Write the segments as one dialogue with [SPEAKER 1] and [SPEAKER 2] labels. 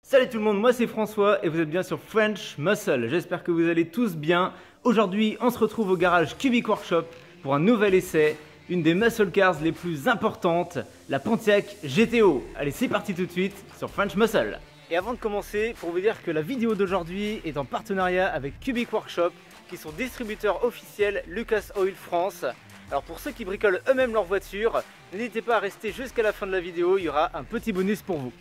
[SPEAKER 1] Salut tout le monde, moi c'est François et vous êtes bien sur French Muscle. J'espère que vous allez tous bien. Aujourd'hui, on se retrouve au garage Cubic Workshop pour un nouvel essai, une des muscle cars les plus importantes, la Pontiac GTO. Allez, c'est parti tout de suite sur French Muscle. Et avant de commencer, pour vous dire que la vidéo d'aujourd'hui est en partenariat avec Cubic Workshop, qui sont distributeurs officiels Lucas Oil France. Alors pour ceux qui bricolent eux-mêmes leur voiture, n'hésitez pas à rester jusqu'à la fin de la vidéo, il y aura un petit bonus pour vous.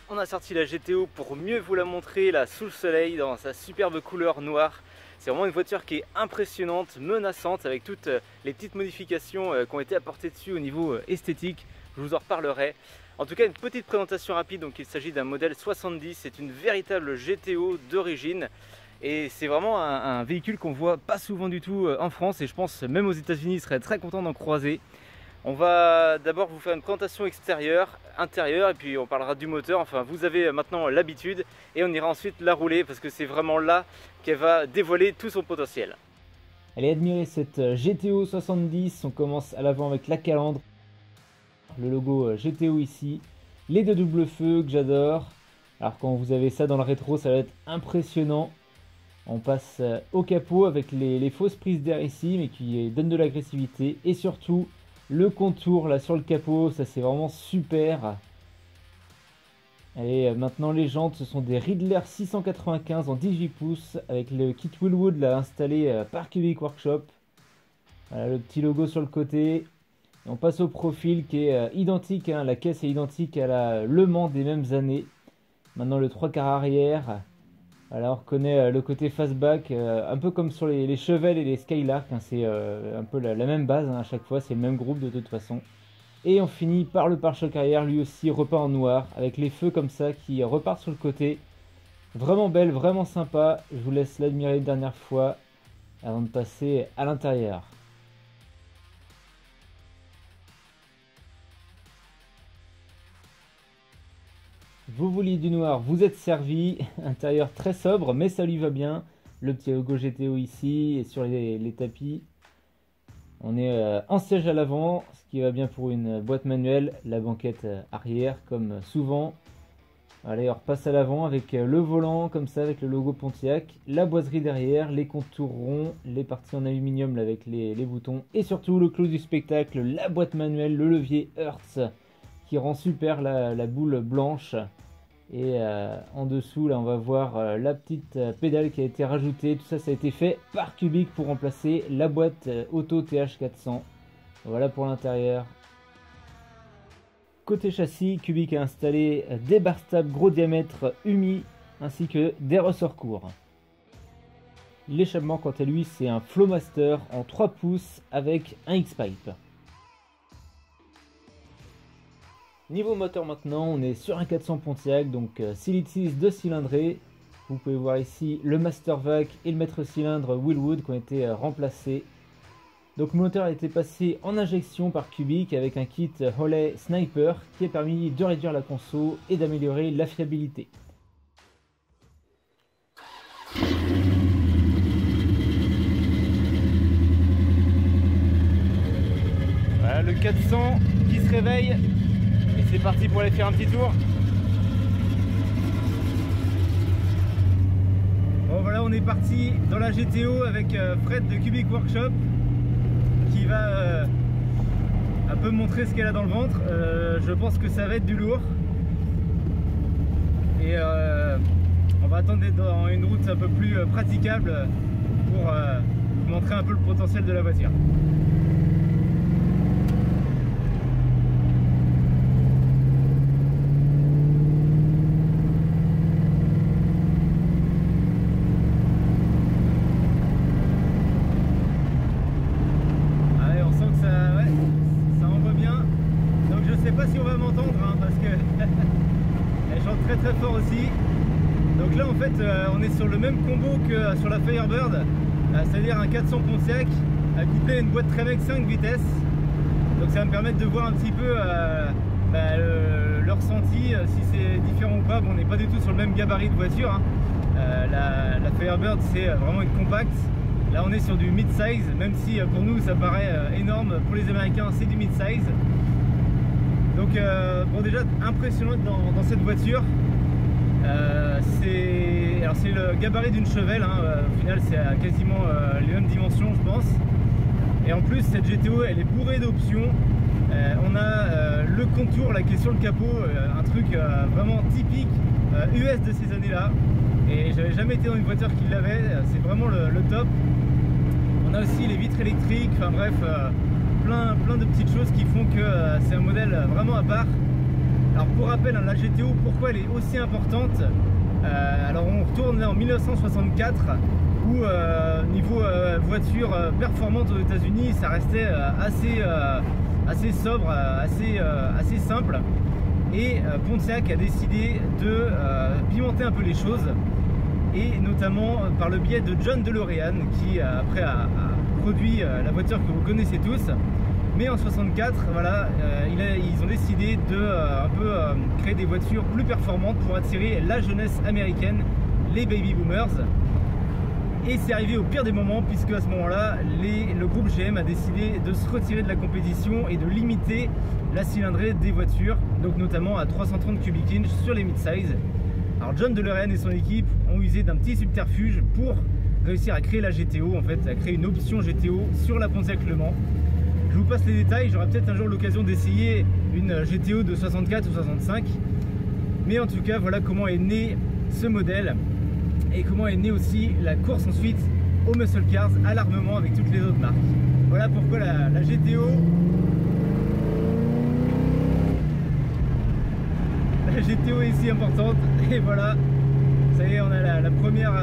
[SPEAKER 1] On a sorti la GTO pour mieux vous la montrer là sous le soleil dans sa superbe couleur noire. C'est vraiment une voiture qui est impressionnante, menaçante, avec toutes les petites modifications qui ont été apportées dessus au niveau esthétique. Je vous en reparlerai. En tout cas, une petite présentation rapide. Donc il s'agit d'un modèle 70, c'est une véritable GTO d'origine. Et c'est vraiment un véhicule qu'on voit pas souvent du tout en France, et je pense même aux États-Unis, ils seraient très contents d'en croiser. On va d'abord vous faire une présentation extérieure, intérieure, et puis on parlera du moteur. Enfin, vous avez maintenant l'habitude, et on ira ensuite la rouler parce que c'est vraiment là qu'elle va dévoiler tout son potentiel.
[SPEAKER 2] Allez admirer cette GTO 70, on commence à l'avant avec la calandre, le logo GTO ici, les deux doubles feux que j'adore. Alors quand vous avez ça dans le rétro, ça va être impressionnant. On passe au capot avec les fausses prises d'air ici, mais qui donnent de l'agressivité, et surtout le contour là sur le capot, ça c'est vraiment super. Allez, maintenant les jantes, ce sont des Ridler 695 en 18 pouces avec le kit Willwood là installé par Cubic Workshop. Voilà le petit logo sur le côté. Et on passe au profil qui est identique, hein, la caisse est identique à la Le Mans des mêmes années. Maintenant le 3/4 arrière. Alors on reconnaît le côté fastback, un peu comme sur les Chevelle et les Skylark, hein, c'est un peu la même base, hein, à chaque fois, c'est le même groupe de toute façon. Et on finit par le pare-choc arrière, lui aussi repeint en noir, avec les feux comme ça qui repartent sur le côté. Vraiment belle, vraiment sympa, je vous laisse l'admirer une dernière fois avant de passer à l'intérieur. Vous vouliez du noir, vous êtes servi. Intérieur très sobre, mais ça lui va bien. Le petit logo GTO ici et sur les tapis. On est en siège à l'avant, ce qui va bien pour une boîte manuelle. La banquette arrière, comme souvent. Allez, on repasse à l'avant avec le volant, comme ça, avec le logo Pontiac. La boiserie derrière, les contours ronds, les parties en aluminium là, avec les boutons. Et surtout, le clou du spectacle, la boîte manuelle, le levier Hertz, qui rend super la boule blanche. Et en dessous là on va voir la petite pédale qui a été rajoutée. Tout ça, ça a été fait par Cubic pour remplacer la boîte auto TH400. Voilà pour l'intérieur. Côté châssis, Cubic a installé des barres stables gros diamètre UMI ainsi que des ressorts courts. L'échappement quant à lui, c'est un Flowmaster en 3 pouces avec un X-Pipe. Niveau moteur maintenant, on est sur un 400 Pontiac, donc 6 litres 6 2 cylindrés. Vous pouvez voir ici le Master Vac et le maître cylindre Willwood qui ont été remplacés. Donc le moteur a été passé en injection par Cubic avec un kit Holley Sniper qui a permis de réduire la conso et d'améliorer la fiabilité.
[SPEAKER 1] Voilà le 400 qui se réveille. Et c'est parti pour aller faire un petit tour. Bon voilà, on est parti dans la GTO avec Fred de Cubic Workshop qui va un peu montrer ce qu'elle a dans le ventre. Je pense que ça va être du lourd. Et on va attendre d'être dans une route un peu plus praticable pour vous montrer un peu le potentiel de la voiture. pas si on va m'entendre hein, parce que elle chante très très fort aussi. Donc là en fait on est sur le même combo que sur la Firebird, c'est-à-dire un 400 Pontiac couplé à une boîte Tremec 5 vitesses. Donc ça va me permettre de voir un petit peu le ressenti, si c'est différent ou pas. Bon, on n'est pas du tout sur le même gabarit de voiture hein. La Firebird c'est vraiment une compacte. Là on est sur du mid-size, même si pour nous ça paraît énorme, pour les Américains c'est du mid-size. Donc bon, déjà impressionnant dans cette voiture. C'est le gabarit d'une Chevelle hein. Au final c'est quasiment les mêmes dimensions je pense. Et en plus cette GTO elle est bourrée d'options. On a le contour là qui est sur le capot, un truc vraiment typique US de ces années là. Et j'avais jamais été dans une voiture qui l'avait, c'est vraiment le top. On a aussi les vitres électriques, enfin bref, plein de petites choses qui font que c'est un modèle vraiment à part. Alors pour rappel, hein, la GTO, pourquoi elle est aussi importante, alors on retourne là en 1964 où niveau voiture performante aux États-Unis, ça restait assez sobre, assez simple. Et Pontiac a décidé de pimenter un peu les choses, et notamment par le biais de John DeLorean qui après a produit la voiture que vous connaissez tous. Mais en 64, voilà, ils ont décidé de un peu créer des voitures plus performantes pour attirer la jeunesse américaine, les baby boomers. Et c'est arrivé au pire des moments, puisque à ce moment-là, le groupe GM a décidé de se retirer de la compétition et de limiter la cylindrée des voitures, donc notamment à 330 cubic inch sur les mid-size. Alors John DeLorean et son équipe ont usé d'un petit subterfuge pour réussir à créer la GTO, en fait, à créer une option GTO sur la Pontiac Le Mans. Je vous passe les détails, j'aurai peut-être un jour l'occasion d'essayer une GTO de 64 ou 65. Mais en tout cas, voilà comment est né ce modèle et comment est née aussi la course ensuite aux muscle cars, à l'armement avec toutes les autres marques. Voilà pourquoi la GTO... La GTO est si importante. Et voilà, ça y est, on a la première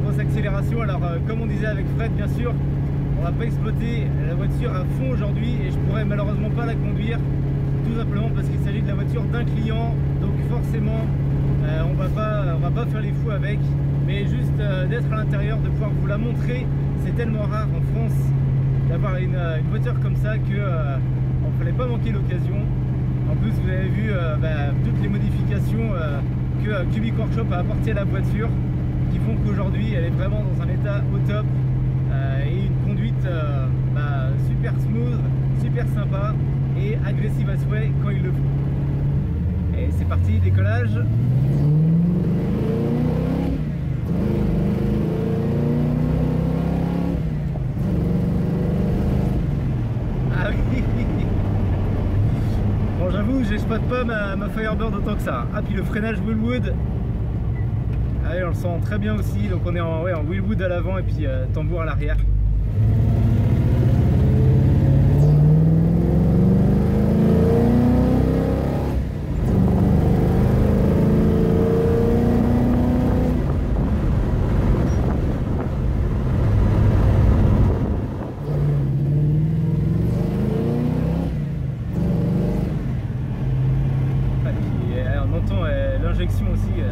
[SPEAKER 1] grosse accélération. Alors comme on disait avec Fred, bien sûr, on va pas exploiter la voiture à fond aujourd'hui et je pourrais malheureusement pas la conduire, tout simplement parce qu'il s'agit de la voiture d'un client, donc forcément on va pas faire les fous avec, mais juste d'être à l'intérieur, de pouvoir vous la montrer. C'est tellement rare en France d'avoir une voiture comme ça que on fallait pas manquer l'occasion. En plus vous avez vu toutes les modifications que Cubic Workshop a apporté à la voiture, qui font qu'aujourd'hui elle est vraiment dans un état au top. Et une conduite super smooth, super sympa et agressive à souhait quand il le faut. Et c'est parti, décollage. Ah oui. Bon, j'avoue, j'exploite pas ma Firebird autant que ça. Ah, puis le freinage Willwood. Allez, on le sent très bien aussi, donc on est en Willwood à l'avant et puis tambour à l'arrière. On entend l'injection aussi.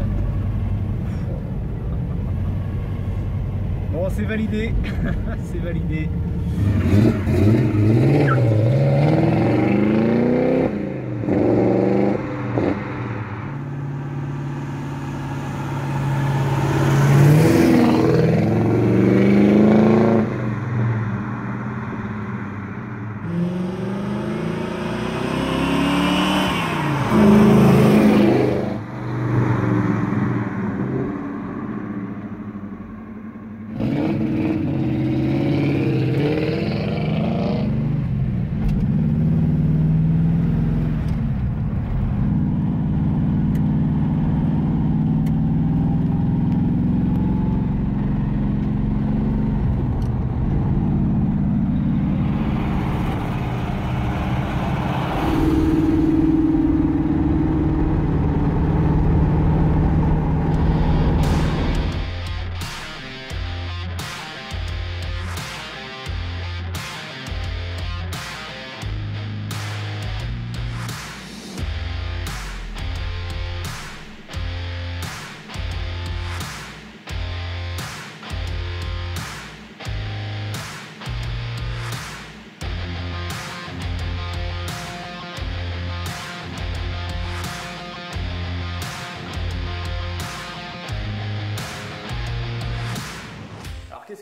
[SPEAKER 1] Bon, c'est validé, c'est validé.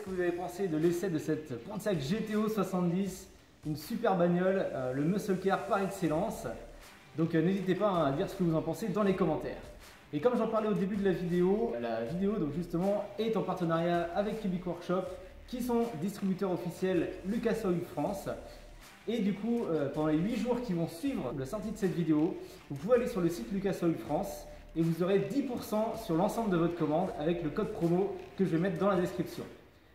[SPEAKER 2] que vous avez pensé de l'essai de cette Pontiac GTO 70, une super bagnole, le muscle car par excellence. Donc n'hésitez pas à dire ce que vous en pensez dans les commentaires. Et comme j'en parlais au début de la vidéo donc justement est en partenariat avec Cubic Workshop, qui sont distributeurs officiels Lucas Oil France. Et du coup, pendant les 8 jours qui vont suivre la sortie de cette vidéo, vous pouvez aller sur le site Lucas Oil France et vous aurez 10% sur l'ensemble de votre commande avec le code promo que je vais mettre dans la description.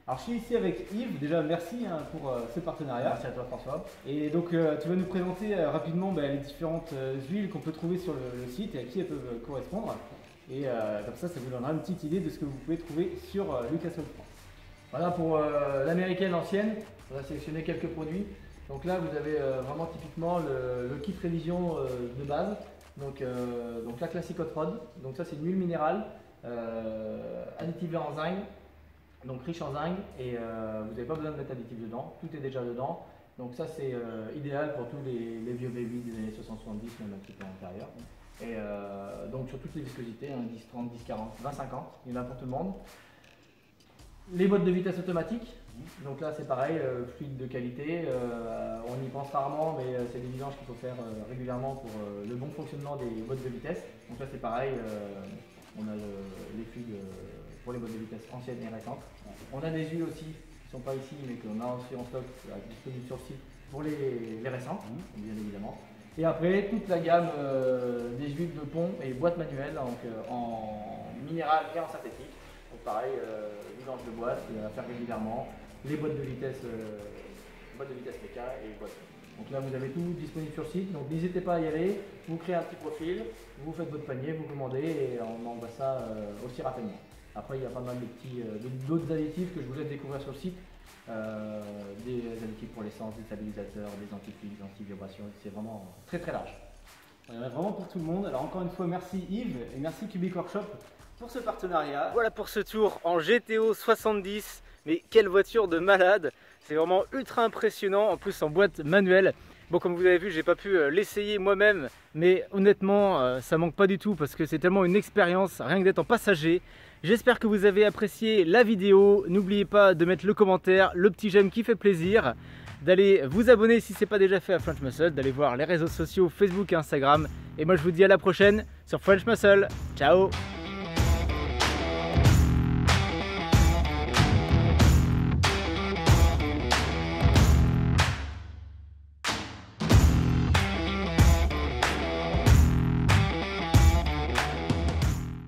[SPEAKER 2] Alors je suis ici avec Yves, déjà merci pour ce partenariat.
[SPEAKER 3] Merci à toi François.
[SPEAKER 2] Et donc tu vas nous présenter rapidement les différentes huiles qu'on peut trouver sur le site et à qui elles peuvent correspondre. Et comme ça vous donnera une petite idée de ce que vous pouvez trouver sur Lucas Oil France.
[SPEAKER 3] Voilà pour l'américaine ancienne, on a sélectionné quelques produits. Donc là vous avez vraiment typiquement le kit révision de base. Donc la classique hot rod, donc ça c'est une huile minérale additivée en zinc, donc riche en zinc et vous n'avez pas besoin de mettre additif dedans, tout est déjà dedans. Donc ça c'est idéal pour tous les vieux V8 des années 60-70, même un petit peu antérieur. Et donc sur toutes les viscosités, 10, 30, 10, 40, 20, 50, il y en a pour tout le monde. Les boîtes de vitesse automatique, donc là c'est pareil, fluide de qualité, on y pense rarement mais c'est des vidanges qu'il faut faire régulièrement pour le bon fonctionnement des boîtes de vitesse. Donc là c'est pareil, on a les fluides pour les boîtes de vitesse anciennes et récentes. On a des huiles aussi qui ne sont pas ici mais qu'on a aussi en stock disponible sur le site pour les récentes, bien évidemment. Et après toute la gamme des huiles de pont et boîtes manuelles, donc en minéral et en synthétique. Donc pareil, vidange de boîte à faire régulièrement, les boîtes de vitesse PK et boîtes. Donc là vous avez tout disponible sur le site, donc n'hésitez pas à y aller, vous créez un petit profil, vous faites votre panier, vous commandez et on envoie ça aussi rapidement. Après il y a pas mal d'autres additifs que je vous laisse découvrir sur le site, des additifs pour l'essence, des stabilisateurs, des anti-fluides, des anti-vibrations, c'est vraiment très très large.
[SPEAKER 2] Il y en a vraiment pour tout le monde. Alors encore une fois merci Yves et merci Cubic Workshop pour ce partenariat.
[SPEAKER 1] Voilà pour ce tour en GTO 70, mais quelle voiture de malade, c'est vraiment ultra impressionnant, en plus en boîte manuelle. Bon, comme vous avez vu, j'ai pas pu l'essayer moi-même, mais honnêtement ça manque pas du tout parce que c'est tellement une expérience rien que d'être en passager. J'espère que vous avez apprécié la vidéo, n'oubliez pas de mettre le commentaire, le petit j'aime qui fait plaisir, d'aller vous abonner si ce n'est pas déjà fait à French Muscle, d'aller voir les réseaux sociaux Facebook et Instagram, et moi je vous dis à la prochaine sur French Muscle. Ciao.